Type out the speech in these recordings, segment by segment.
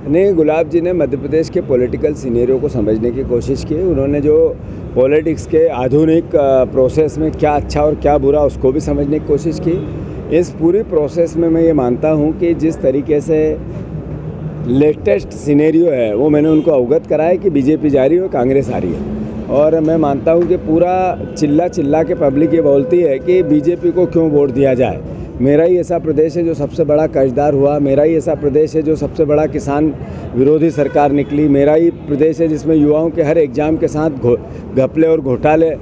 नहीं, गुलाब जी ने मध्य प्रदेश के पॉलिटिकल सिनेरियो को समझने की कोशिश की। उन्होंने जो पॉलिटिक्स के आधुनिक प्रोसेस में क्या अच्छा और क्या बुरा उसको भी समझने की कोशिश की। इस पूरी प्रोसेस में मैं ये मानता हूँ कि जिस तरीके से लेटेस्ट सिनेरियो है वो मैंने उनको अवगत कराया कि बीजेपी जा रही है और कांग्रेस आ रही है। और मैं मानता हूँ कि पूरा चिल्ला के पब्लिक ये बोलती है कि बीजेपी को क्यों वोट दिया जाए। मेरा ही ऐसा प्रदेश है जो सबसे बड़ा कर्जदार हुआ, मेरा ही ऐसा प्रदेश है जो सबसे बड़ा किसान विरोधी सरकार निकली, मेरा ही प्रदेश है जिसमें युवाओं के हर एग्ज़ाम के साथ घपले और घोटाले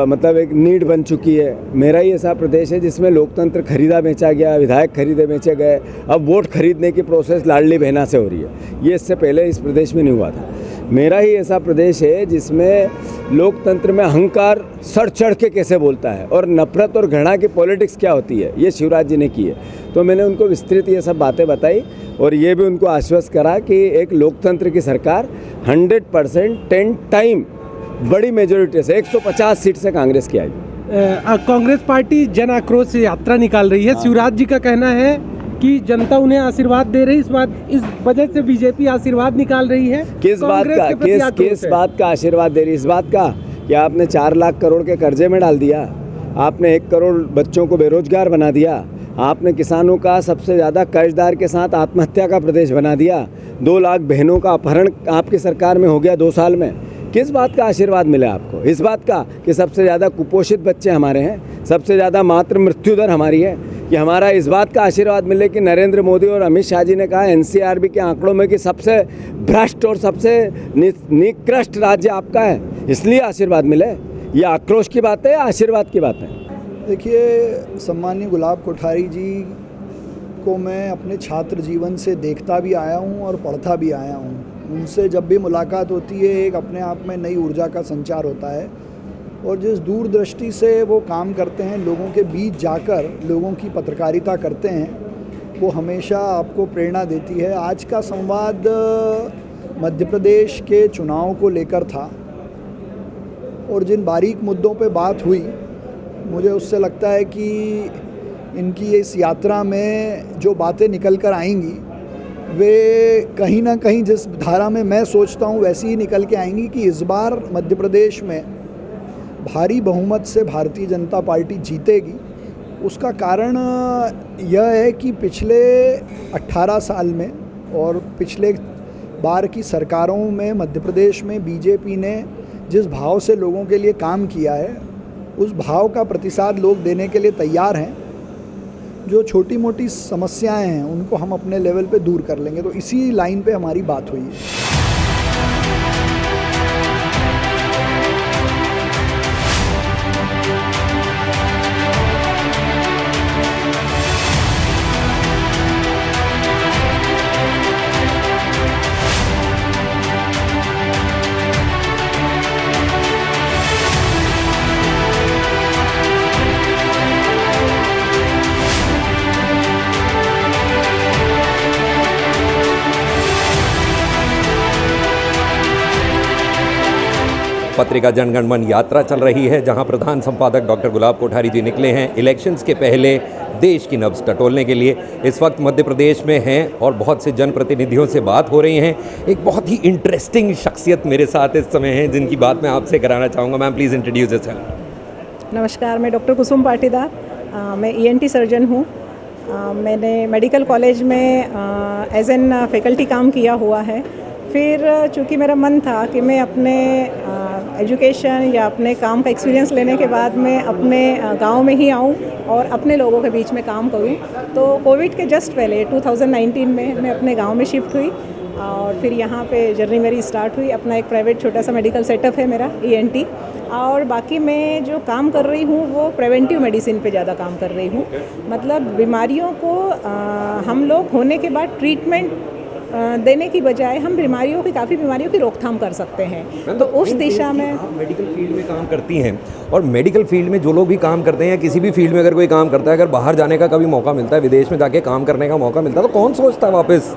मतलब एक नीड बन चुकी है। मेरा ही ऐसा प्रदेश है जिसमें लोकतंत्र खरीदा बेचा गया, विधायक खरीदे बेचे गए। अब वोट खरीदने की प्रोसेस लाडली बहना से हो रही है। ये इससे पहले इस प्रदेश में नहीं हुआ था। मेरा ही ऐसा प्रदेश है जिसमें लोकतंत्र में अहंकार सर चढ़ के कैसे बोलता है और नफरत और घृणा की पॉलिटिक्स क्या होती है, ये शिवराज जी ने की है। तो मैंने उनको विस्तृत ये सब बातें बताई और ये भी उनको आश्वस्त करा कि एक लोकतंत्र की सरकार 100% 10 टाइम बड़ी मेजोरिटी से 150 सीट से कांग्रेस की आई। कांग्रेस पार्टी जन आक्रोश यात्रा निकाल रही है। शिवराज जी का कहना है कि जनता उन्हें आशीर्वाद दे रही है, इस वजह से बीजेपी आशीर्वाद निकाल रही है। किस बात का आशीर्वाद दे रही है? इस बात का कि आपने 4 लाख करोड़ के कर्जे में डाल दिया, आपने 1 करोड़ बच्चों को बेरोजगार बना दिया, आपने किसानों का सबसे ज़्यादा कर्जदार के साथ आत्महत्या का प्रदेश बना दिया, 2 लाख बहनों का अपहरण आपकी सरकार में हो गया 2 साल में। किस बात का आशीर्वाद मिला आपको? इस बात का कि सबसे ज़्यादा कुपोषित बच्चे हमारे हैं, सबसे ज़्यादा मातृ मृत्यु दर हमारी है, कि हमारा इस बात का आशीर्वाद मिले कि नरेंद्र मोदी और अमित शाह जी ने कहा एनसीआरबी के आंकड़ों में कि सबसे भ्रष्ट और सबसे निकृष्ट राज्य आपका है, इसलिए आशीर्वाद मिले। ये आक्रोश की बात है या आशीर्वाद की बात है? देखिए, सम्मानीय गुलाब कोठारी जी को मैं अपने छात्र जीवन से देखता भी आया हूँ और पढ़ता भी आया हूँ। उनसे जब भी मुलाकात होती है एक अपने आप में नई ऊर्जा का संचार होता है और जिस दूरदृष्टि से वो काम करते हैं, लोगों के बीच जाकर लोगों की पत्रकारिता करते हैं, वो हमेशा आपको प्रेरणा देती है। आज का संवाद मध्य प्रदेश के चुनाव को लेकर था और जिन बारीक मुद्दों पे बात हुई, मुझे उससे लगता है कि इनकी इस यात्रा में जो बातें निकल कर आएंगी वे कहीं ना कहीं जिस धारा में मैं सोचता हूँ वैसी ही निकल के आएंगी कि इस बार मध्य प्रदेश में भारी बहुमत से भारतीय जनता पार्टी जीतेगी। उसका कारण यह है कि पिछले 18 साल में और पिछले बार की सरकारों में मध्य प्रदेश में बीजेपी ने जिस भाव से लोगों के लिए काम किया है, उस भाव का प्रतिसाद लोग देने के लिए तैयार हैं। जो छोटी मोटी समस्याएं हैं उनको हम अपने लेवल पे दूर कर लेंगे। तो इसी लाइन पे हमारी बात हुई है। पत्रिका जनगण मन यात्रा चल रही है, जहां प्रधान संपादक डॉक्टर गुलाब कोठारी जी निकले हैं इलेक्शंस के पहले देश की नब्ज़ टटोलने के लिए। इस वक्त मध्य प्रदेश में हैं और बहुत से जनप्रतिनिधियों से बात हो रही हैं। एक बहुत ही इंटरेस्टिंग शख्सियत मेरे साथ इस समय हैं जिनकी बात मैं आपसे कराना चाहूँगा। Ma'am please introduce yourself. नमस्कार, मैं डॉक्टर कुसुम पाटीदार, मैं ENT सर्जन हूँ। मैंने मेडिकल कॉलेज में एज एन फैकल्टी काम किया हुआ है। फिर चूँकि मेरा मन था कि मैं अपने एजुकेशन या अपने काम का एक्सपीरियंस लेने के बाद मैं अपने गांव में ही आऊं और अपने लोगों के बीच में काम करूं, तो कोविड के जस्ट पहले 2019 में मैं अपने गांव में शिफ्ट हुई और फिर यहाँ पे जर्नी मेरी स्टार्ट हुई। अपना एक प्राइवेट छोटा सा मेडिकल सेटअप है मेरा ENT, और बाकी मैं जो काम कर रही हूँ वो प्रिवेंटिव मेडिसिन पे ज़्यादा काम कर रही हूँ। मतलब बीमारियों को हम लोग होने के बाद ट्रीटमेंट देने की बजाय हम काफ़ी बीमारियों की रोकथाम कर सकते हैं। तो उस दिशा में आप मेडिकल फील्ड में काम करती हैं, और मेडिकल फील्ड में जो लोग भी काम करते हैं या किसी भी फील्ड में अगर कोई काम करता है, अगर बाहर जाने का कभी मौका मिलता है, विदेश में जाके काम करने का मौका मिलता है, तो कौन सोचता है वापस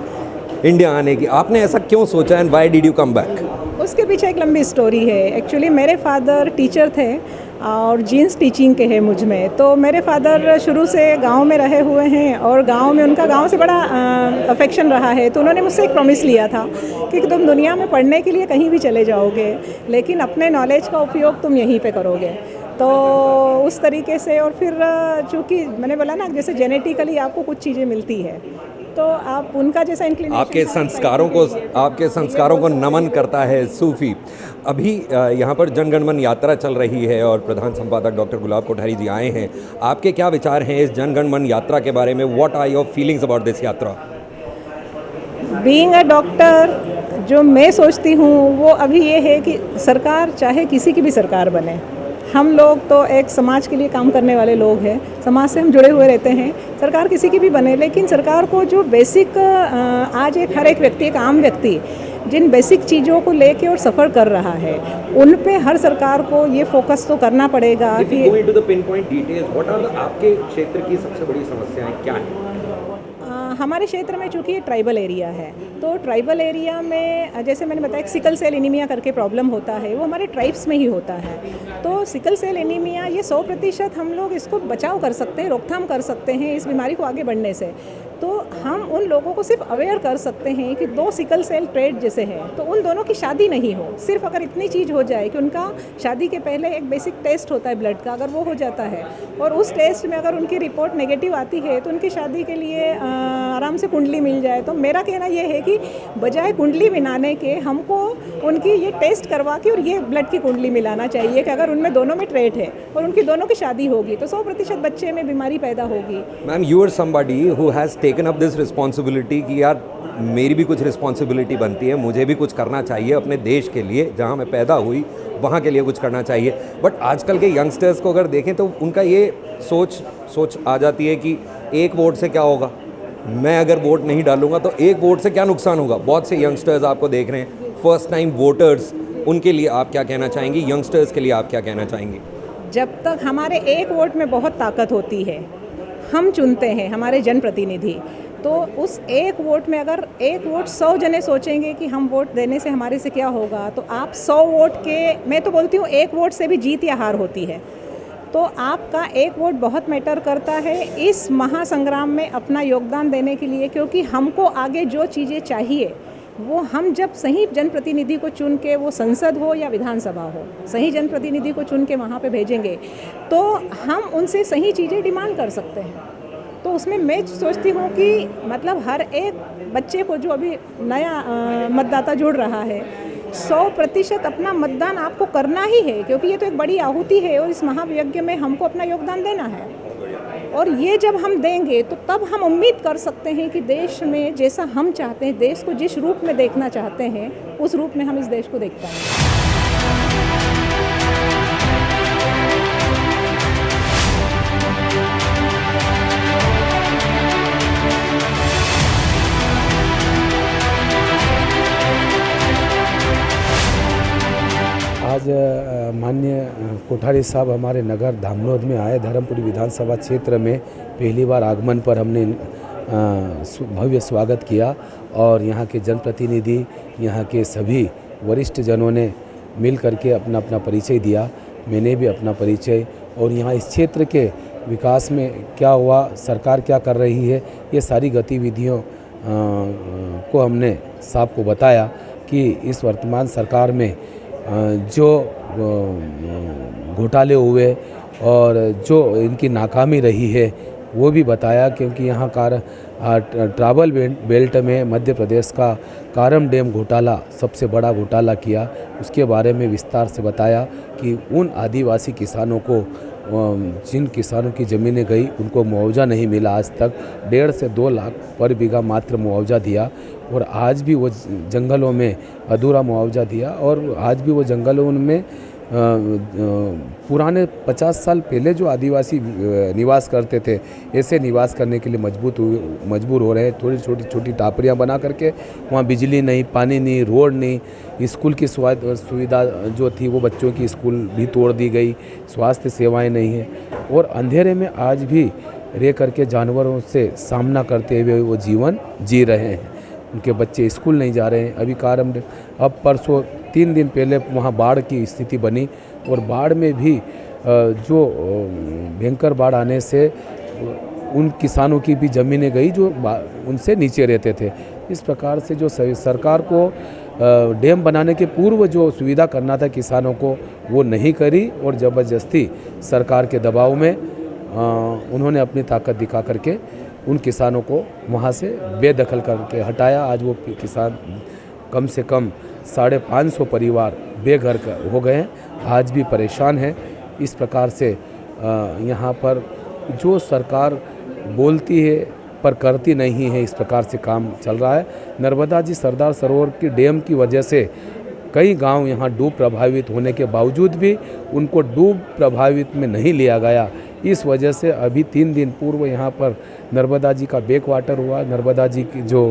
इंडिया आने की? आपने ऐसा क्यों सोचा and why did you come back? उसके पीछे एक लंबी स्टोरी है। एक्चुअली मेरे फादर टीचर थे और जीन्स टीचिंग के है मुझ में। तो मेरे फादर शुरू से गांव में रहे हुए हैं और गांव में उनका गांव से बड़ा अफेक्शन रहा है। तो उन्होंने मुझसे एक प्रॉमिस लिया था कि तुम दुनिया में पढ़ने के लिए कहीं भी चले जाओगे, लेकिन अपने नॉलेज का उपयोग तुम यहीं पे करोगे। तो उस तरीके से, और फिर चूँकि मैंने बोला ना, जैसे जेनेटिकली आपको कुछ चीज़ें मिलती है, तो आप उनका जैसा इंक्लिनेशन, आपके संस्कारों को नमन करता है सूफी। अभी यहाँ पर जनगणमन यात्रा चल रही है और प्रधान संपादक डॉक्टर गुलाब कोठारी जी आए हैं। आपके क्या विचार हैं इस जनगणमन यात्रा के बारे में? What are your feelings about this यात्रा? बीइंग अ डॉक्टर, जो मैं सोचती हूँ वो अभी ये है कि सरकार चाहे किसी की भी सरकार बने, हम लोग तो एक समाज के लिए काम करने वाले लोग हैं, समाज से हम जुड़े हुए रहते हैं। सरकार किसी की भी बने, लेकिन सरकार को जो बेसिक आज एक हर एक व्यक्ति, एक आम व्यक्ति जिन बेसिक चीज़ों को लेके और सफ़र कर रहा है, उन पे हर सरकार को ये फोकस तो करना पड़ेगा कि आपके क्षेत्र की सबसे बड़ी समस्याएं क्या हैं? हमारे क्षेत्र में चूँकि ये ट्राइबल एरिया है, तो ट्राइबल एरिया में जैसे मैंने बताया एक सिकल सेल एनीमिया करके प्रॉब्लम होता है, वो हमारे ट्राइब्स में ही होता है। तो सिकल सेल एनीमिया ये 100% हम लोग इसको बचाव कर सकते हैं, रोकथाम कर सकते हैं इस बीमारी को आगे बढ़ने से। तो हम उन लोगों को सिर्फ अवेयर कर सकते हैं कि 2 सिकल सेल ट्रेट जैसे हैं, तो उन दोनों की शादी नहीं हो। सिर्फ अगर इतनी चीज़ हो जाए कि उनका शादी के पहले एक बेसिक टेस्ट होता है ब्लड का, अगर वो हो जाता है और उस टेस्ट में अगर उनकी रिपोर्ट नेगेटिव आती है, तो उनकी शादी के लिए आराम से कुंडली मिल जाए। तो मेरा कहना ये है कि बजाय कुंडली मिलाने के हमको उनकी ये टेस्ट करवा के और ये ब्लड की कुंडली मिलाना चाहिए कि अगर उनमें दोनों में ट्रेट है और उनकी दोनों की शादी होगी तो 100% बच्चे में बीमारी पैदा होगी। Ma'am, you are somebody who has taken up this responsibility कि यार मेरी भी कुछ रिस्पॉन्सिबिलिटी बनती है, मुझे भी कुछ करना चाहिए अपने देश के लिए, जहाँ मैं पैदा हुई वहाँ के लिए कुछ करना चाहिए। बट आजकल के यंगस्टर्स को अगर देखें तो उनका ये सोच आ जाती है कि एक वोट से क्या होगा, मैं अगर वोट नहीं डालूंगा तो एक वोट से क्या नुकसान होगा। बहुत से यंगस्टर्स आपको देख रहे हैं, फर्स्ट टाइम वोटर्स, उनके लिए आप क्या कहना चाहेंगी? यंगस्टर्स के लिए आप क्या कहना चाहेंगी? जब तक हमारे एक वोट में बहुत ताकत होती है, हम चुनते हैं हमारे जनप्रतिनिधि, तो उस एक वोट में अगर एक वोट 100 जने सोचेंगे कि हम वोट देने से हमारे से क्या होगा, तो आप 100 वोट के, मैं तो बोलती हूँ एक वोट से भी जीत या हार होती है। तो आपका एक वोट बहुत मैटर करता है इस महासंग्राम में अपना योगदान देने के लिए, क्योंकि हमको आगे जो चीज़ें चाहिए वो हम जब सही जनप्रतिनिधि को चुन के, वो संसद हो या विधानसभा हो, सही जनप्रतिनिधि को चुन के वहाँ पे भेजेंगे तो हम उनसे सही चीज़ें डिमांड कर सकते हैं। तो उसमें मैं सोचती हूँ कि मतलब हर एक बच्चे को, जो अभी नया मतदाता जुड़ रहा है, 100% अपना मतदान आपको करना ही है, क्योंकि ये तो एक बड़ी आहुति है और इस महायज्ञ में हमको अपना योगदान देना है। और ये जब हम देंगे तो तब हम उम्मीद कर सकते हैं कि देश में जैसा हम चाहते हैं, देश को जिस रूप में देखना चाहते हैं, उस रूप में हम इस देश को देख पाएंगे। आज माननीय कोठारी साहब हमारे नगर धामनोद में आए। धर्मपुरी विधानसभा क्षेत्र में पहली बार आगमन पर हमने भव्य स्वागत किया और यहाँ के जनप्रतिनिधि, यहाँ के सभी वरिष्ठ जनों ने मिल करके अपना अपना परिचय दिया। मैंने भी अपना परिचय, और यहाँ इस क्षेत्र के विकास में क्या हुआ, सरकार क्या कर रही है, ये सारी गतिविधियों को हमने साहब को बताया कि इस वर्तमान सरकार में जो घोटाले हुए और जो इनकी नाकामी रही है वो भी बताया, क्योंकि यहाँ ट्राइबल बेल्ट में मध्य प्रदेश का कारम डैम घोटाला सबसे बड़ा घोटाला किया। उसके बारे में विस्तार से बताया कि उन आदिवासी किसानों को, जिन किसानों की ज़मीनें गई, उनको मुआवजा नहीं मिला आज तक। 1.5 से 2 लाख पर बीघा मात्र मुआवजा दिया, और आज भी वो जंगलों में अधूरा मुआवजा दिया, और आज भी वो जंगलों में पुराने 50 साल पहले जो आदिवासी निवास करते थे, ऐसे निवास करने के लिए मजबूर हो रहे हैं। थोड़ी छोटी टापरियाँ बना करके, वहाँ बिजली नहीं, पानी नहीं, रोड नहीं, स्कूल की सुविधा जो थी वो बच्चों की स्कूल भी तोड़ दी गई, स्वास्थ्य सेवाएं नहीं हैं, और अंधेरे में आज भी रह करके जानवरों से सामना करते हुए वो जीवन जी रहे हैं। उनके बच्चे स्कूल नहीं जा रहे हैं। अभी अब परसों 3 दिन पहले वहाँ बाढ़ की स्थिति बनी, और बाढ़ में भी जो भयंकर बाढ़ आने से उन किसानों की भी ज़मीनें गई जो उनसे नीचे रहते थे। इस प्रकार से जो सरकार को डैम बनाने के पूर्व जो सुविधा करना था किसानों को वो नहीं करी और ज़बरदस्ती सरकार के दबाव में उन्होंने अपनी ताकत दिखा करके उन किसानों को वहाँ से बेदखल करके हटाया। आज वो किसान कम से कम 550 परिवार बेघर हो गए हैं, आज भी परेशान हैं। इस प्रकार से यहाँ पर जो सरकार बोलती है पर करती नहीं है, इस प्रकार से काम चल रहा है। नर्मदा जी सरदार सरोवर की डैम की वजह से कई गांव यहाँ डूब प्रभावित होने के बावजूद भी उनको डूब प्रभावित में नहीं लिया गया। इस वजह से अभी 3 दिन पूर्व यहाँ पर नर्मदा जी का बैक वाटर हुआ। नर्मदा जी की जो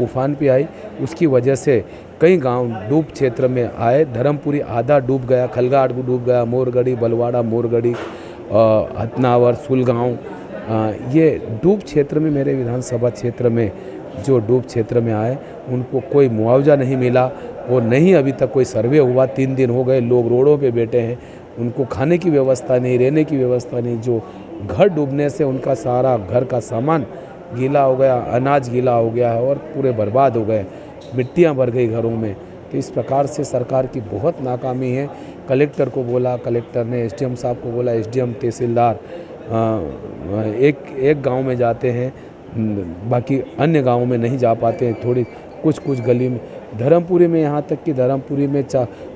उफान पे आई उसकी वजह से कई गांव डूब क्षेत्र में आए। धर्मपुरी आधा डूब गया, खलगाट डूब गया, मोरगढ़ी, बलवाड़ा, मोरगढ़ी, हथनावर, सुलगांव, ये डूब क्षेत्र में मेरे विधानसभा क्षेत्र में जो डूब क्षेत्र में आए उनको कोई मुआवजा नहीं मिला और नहीं अभी तक कोई सर्वे हुआ। 3 दिन हो गए, लोग रोडों पे बैठे हैं, उनको खाने की व्यवस्था नहीं, रहने की व्यवस्था नहीं। जो घर डूबने से उनका सारा घर का सामान गीला हो गया, अनाज गीला हो गया है और पूरे बर्बाद हो गए, मिट्टियाँ भर गई घरों में। तो इस प्रकार से सरकार की बहुत नाकामी है। कलेक्टर को बोला, कलेक्टर ने एसडीएम साहब को बोला, एसडीएम तहसीलदार एक गांव में जाते हैं, बाकी अन्य गांवों में नहीं जा पाते हैं। थोड़ी कुछ गली में, धर्मपुरी में यहाँ तक कि धर्मपुरी में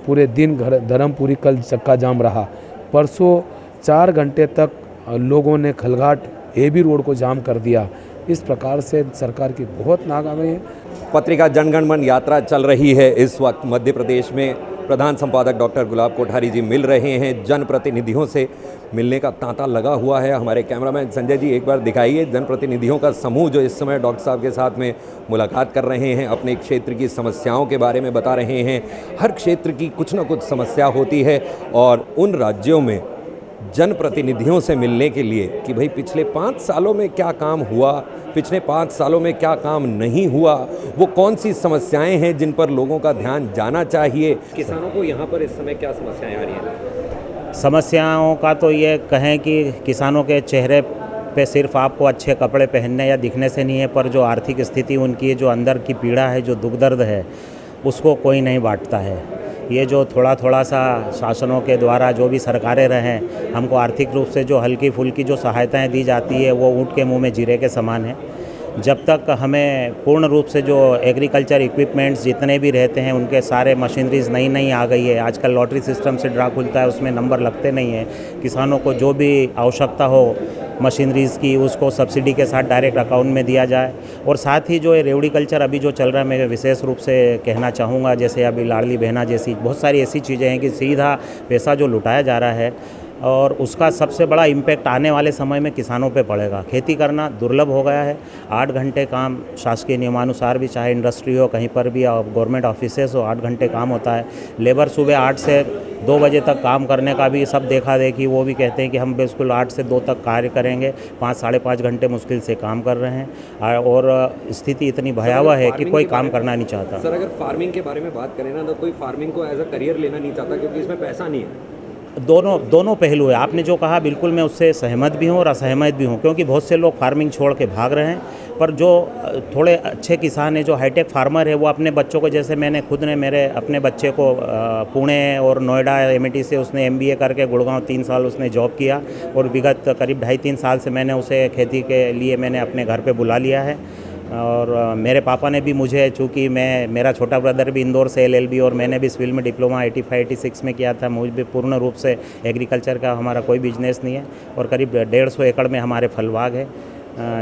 पूरे दिन धर्मपुरी कल चक्का जाम रहा। परसों 4 घंटे तक लोगों ने खलघाट एबी रोड को जाम कर दिया। इस प्रकार से सरकार की बहुत नाकामी है। पत्रिका जनगण मन यात्रा चल रही है। इस वक्त मध्य प्रदेश में प्रधान संपादक डॉक्टर गुलाब कोठारी जी मिल रहे हैं। जनप्रतिनिधियों से मिलने का तांता लगा हुआ है। हमारे कैमरामैन संजय जी एक बार दिखाइए जनप्रतिनिधियों का समूह जो इस समय डॉक्टर साहब के साथ में मुलाकात कर रहे हैं, अपने क्षेत्र की समस्याओं के बारे में बता रहे हैं। हर क्षेत्र की कुछ ना कुछ समस्या होती है और उन राज्यों में जनप्रतिनिधियों से मिलने के लिए कि भाई पिछले 5 सालों में क्या काम हुआ, पिछले 5 सालों में क्या काम नहीं हुआ, वो कौन सी समस्याएं हैं जिन पर लोगों का ध्यान जाना चाहिए। किसानों को यहाँ पर इस समय क्या समस्याएं आ रही हैं? समस्याओं का तो ये कहें कि किसानों के चेहरे पे सिर्फ आपको अच्छे कपड़े पहनने या दिखने से नहीं है, पर जो आर्थिक स्थिति उनकी, जो अंदर की पीड़ा है, जो दुख दर्द है, उसको कोई नहीं बांटता है। ये जो थोड़ा सा शासनों के द्वारा जो भी सरकारें रहें, हमको आर्थिक रूप से जो हल्की फुल्की जो सहायताएं दी जाती है वो ऊँट के मुंह में जीरे के समान है। जब तक हमें पूर्ण रूप से जो एग्रीकल्चर इक्विपमेंट्स जितने भी रहते हैं उनके सारे मशीनरीज नई आ गई है। आजकल लॉटरी सिस्टम से ड्रा खुलता है, उसमें नंबर लगते नहीं हैं। किसानों को जो भी आवश्यकता हो मशीनरीज़ की, उसको सब्सिडी के साथ डायरेक्ट अकाउंट में दिया जाए। और साथ ही जो रेवड़ी कल्चर अभी जो चल रहा है, मैं विशेष रूप से कहना चाहूँगा, जैसे अभी लाडली बहना जैसी बहुत सारी ऐसी चीज़ें हैं कि सीधा पैसा जो लुटाया जा रहा है और उसका सबसे बड़ा इम्पैक्ट आने वाले समय में किसानों पे पड़ेगा। खेती करना दुर्लभ हो गया है। 8 घंटे काम शासकीय नियमानुसार भी, चाहे इंडस्ट्री हो, कहीं पर भी गवर्नमेंट ऑफिसेस हो, 8 घंटे काम होता है। लेबर सुबह 8 से 2 बजे तक काम करने का भी सब देखा देखी, वो भी कहते हैं कि हम बिल्कुल 8 से 2 तक कार्य करेंगे। 5-5.5 घंटे मुश्किल से काम कर रहे हैं और स्थिति इतनी भयावह है कि कोई काम करना नहीं चाहता। सर, अगर फार्मिंग के बारे में बात करें ना, तो कोई फार्मिंग को एज अ करियर लेना नहीं चाहता क्योंकि इसमें पैसा नहीं है। दोनों पहलू है। आपने जो कहा बिल्कुल मैं उससे सहमत भी हूँ और असहमत भी हूँ, क्योंकि बहुत से लोग फार्मिंग छोड़ के भाग रहे हैं। पर जो थोड़े अच्छे किसान हैं, जो हाईटेक फार्मर है, वो अपने बच्चों को, जैसे मैंने खुद ने मेरे अपने बच्चे को पुणे और नोएडा एमआईटी से उसने MBA करके गुड़गांव 3 साल उसने जॉब किया और विगत करीब 2.5-3 साल से मैंने उसे खेती के लिए मैंने अपने घर पे बुला लिया है। और मेरे पापा ने भी मुझे, चूँकि मेरा छोटा ब्रदर भी इंदौर से LLB और मैंने भी सिविल में डिप्लोमा 85-86 में किया था, मुझे भी पूर्ण रूप से एग्रीकल्चर का हमारा कोई बिजनेस नहीं है। और करीब 150 एकड़ में हमारे फल बाग है,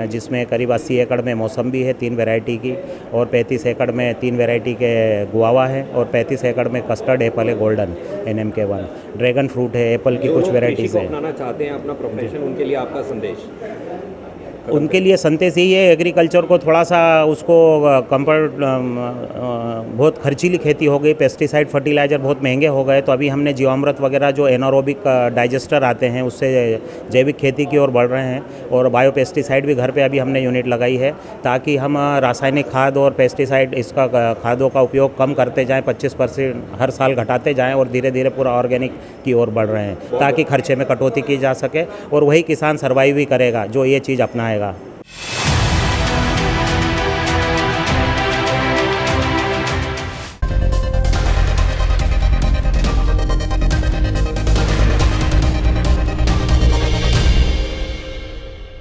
जिसमें करीब 80 एकड़ में मौसम्बी है 3 वैरायटी की, और 35 एकड़ में 3 वैरायटी के गुआवा है, और 35 एकड़ में कस्टर्ड एप्पल है गोल्डन NMK1, ड्रैगन फ्रूट है, एप्पल की कुछ वैराइटीज़ है। अपनाना चाहते हैं अपना प्रोफेशन, उनके लिए आपका संदेश? उनके लिए संदेश यही है, एग्रीकल्चर को थोड़ा सा उसको बहुत खर्चीली खेती हो गई, पेस्टिसाइड फर्टिलाइज़र बहुत महंगे हो गए, तो अभी हमने जीवामृत वगैरह जो एनारोबिक डाइजेस्टर आते हैं उससे जैविक खेती की ओर बढ़ रहे हैं। और बायो पेस्टिसाइड भी घर पे अभी हमने यूनिट लगाई है, ताकि हम रासायनिक खाद और पेस्टिसाइड इसका खादों का उपयोग कम करते जाएँ, 25% हर साल घटाते जाएँ और धीरे धीरे पूरा ऑर्गेनिक की ओर बढ़ रहे हैं, ताकि खर्चे में कटौती की जा सके और वही किसान सर्वाइव भी करेगा जो ये चीज़ अपनाएगा।